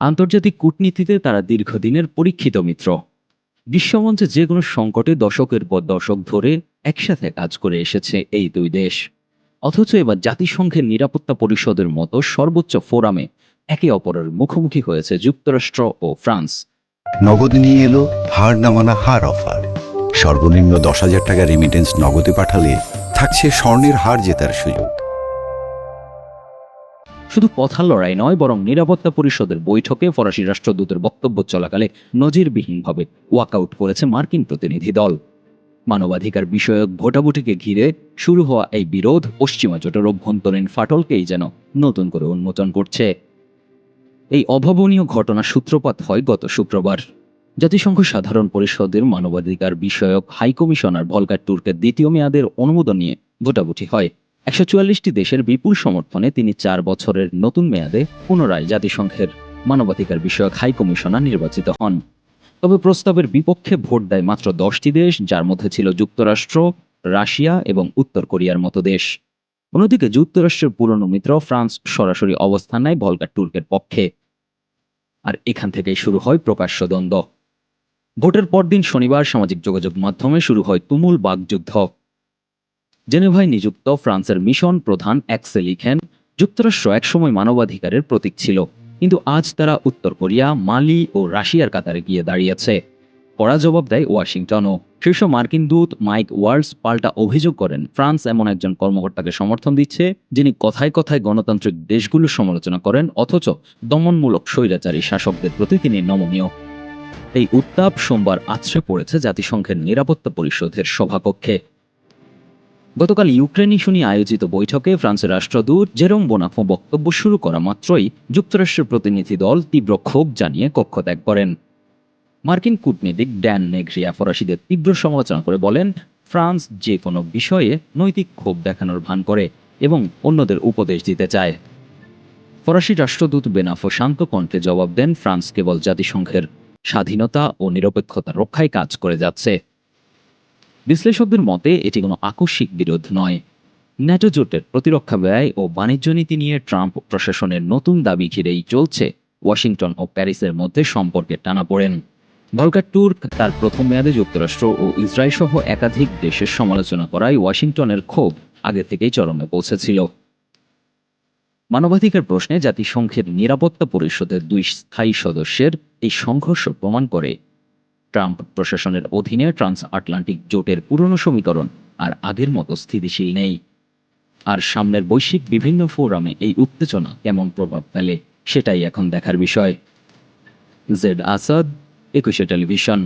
আন্তর্জাতিক কূটনীতিতে তারা দীর্ঘদিনের পরীক্ষিত মিত্র। বিশ্বমঞ্চে যে কোনো সংকটে দশকের পর দশক ধরে একসাথে কাজ করে এসেছে এই দুই দেশ। অথচ এবার জাতিসংঘের নিরাপত্তা পরিষদের মতো সর্বোচ্চ ফোরামে একে অপরের মুখোমুখি হয়েছে যুক্তরাষ্ট্র ও ফ্রান্স। নগদ নিয়ে এলো হার না মানা হার অফার। সর্বনিম্ন 10,000 টাকা রেমিটেন্স নগদে পাঠালে থাকছে স্বর্ণের হার জেতার সুযোগ। শুধু কথার লড়াই নয়, বরং নিরাপত্তা পরিষদের বৈঠকে ফরাসি রাষ্ট্রদূতের বক্তব্য চলাকালে নজিরবিহীনভাবে ওয়াকআউট করেছে মার্কিন প্রতিনিধি দল। মানবাধিকার বিষয়ক ভোটাভুটিকে ঘিরে শুরু হওয়া এই বিরোধ পশ্চিমা জোটের অভ্যন্তরীণ ফাটলকেই যেন নতুন করে উন্মোচন করছে। এই অভাবনীয় ঘটনার সূত্রপাত হয় গত শুক্রবার। জাতিসংঘ সাধারণ পরিষদের মানবাধিকার বিষয়ক হাইকমিশনার ভলকার টুর্কের দ্বিতীয় মেয়াদের অনুমোদন নিয়ে ভোটাভুটি হয়। 144টি দেশের বিপুল সমর্থনে তিনি 4 বছরের নতুন মেয়াদে পুনরায় জাতিসংঘের মানবাধিকার বিষয়ক হাইকমিশনার নির্বাচিত হন। তবে প্রস্তাবের বিপক্ষে ভোট দেয় মাত্র 10টি দেশ, যার মধ্যে ছিল যুক্তরাষ্ট্র, রাশিয়া এবং উত্তর কোরিয়ার মতো দেশ। অন্যদিকে যুক্তরাষ্ট্রের পুরনো মিত্র ফ্রান্স সরাসরি অবস্থান নেয় ভলকার টুর্কের পক্ষে। আর এখান থেকেই শুরু হয় প্রকাশ্য দ্বন্দ্ব। ভোটের পরদিন শনিবার সামাজিক যোগাযোগ মাধ্যমে শুরু হয় তুমুল বাগযুদ্ধ। জেনেভায় নিযুক্ত ফ্রান্সের মিশন প্রধান অ্যাক্সে লিখেন, যুক্তরাষ্ট্র একসময় মানবাধিকারের প্রতীক ছিল, কিন্তু আজ তারা উত্তর কোরিয়া, মালি ও রাশিয়ার কাতারে গিয়ে দাঁড়িয়েছে। কড়া জবাব দেয় ওয়াশিংটনও। শীর্ষ মার্কিন দূত মাইক ওয়ার্ডস পাল্টা অভিযোগ করেন, ফ্রান্স এমন একজন কর্মকর্তাকে সমর্থন দিচ্ছে যিনি কথায় কথায় গণতান্ত্রিক দেশগুলোর সমালোচনা করেন, অথচ দমনমূলক স্বৈরাচারী শাসকদের প্রতি তিনি নমনীয়। এই উত্তাপ সোমবার আছড়ে পড়েছে জাতিসংঘের নিরাপত্তা পরিষদের সভাকক্ষে। গতকাল ইউক্রেন ইস্যু নিয়ে আয়োজিত বৈঠকে ফ্রান্সের রাষ্ট্রদূত জেরোম বোনাফো বক্তব্য শুরু করা মাত্রই যুক্তরাষ্ট্রের প্রতিনিধি দল তীব্র ক্ষোভ জানিয়ে কক্ষ ত্যাগ করেন। মার্কিন কূটনীতিক ড্যান নেগ্রিয়া ফরাসিদের তীব্র সমালোচনা করে বলেন, ফ্রান্স যে কোনো বিষয়ে নৈতিক ক্ষোভ দেখানোর ভান করে এবং অন্যদের উপদেশ দিতে চায়। ফরাসি রাষ্ট্রদূত বেনাফো শান্ত কণ্ঠে জবাব দেন, ফ্রান্স কেবল জাতিসংঘের স্বাধীনতা ও নিরপেক্ষতা রক্ষায় কাজ করে যাচ্ছে। বিশ্লেষকদের মতে এটি কোনো আকস্মিক বিরোধ নয়। ন্যাটো জোটের প্রতিরক্ষা ব্যয় ও বাণিজ্য নীতি নিয়ে ট্রাম্প প্রশাসনের নতুন দাবি ঘিরেই চলছে ওয়াশিংটন ও প্যারিসের মধ্যে সম্পর্কের টানাপোড়েন। ভলকার টুর্ক তার প্রথম মেয়াদে যুক্তরাষ্ট্র ও ইসরায়েল সহ একাধিক দেশের সমালোচনা করায় ওয়াশিংটনের ক্ষোভ আগে থেকেই চরমে পৌঁছেছিল। মানবাধিকার প্রশ্নে জাতিসংঘের নিরাপত্তা পরিষদের 2 স্থায়ী সদস্যের এই সংঘর্ষ প্রমাণ করে ট্রাম্প প্রশাসনের অধীনে ট্রান্স আটলান্টিক জোটের পুরনো সমীকরণ আর আগের মতো স্থিতিশীল নেই। আর সামনের বৈশ্বিক বিভিন্ন ফোরামে এই উত্তেজনা কেমন প্রভাব ফেলে সেটাই এখন দেখার বিষয়। Z Asad, 21 television.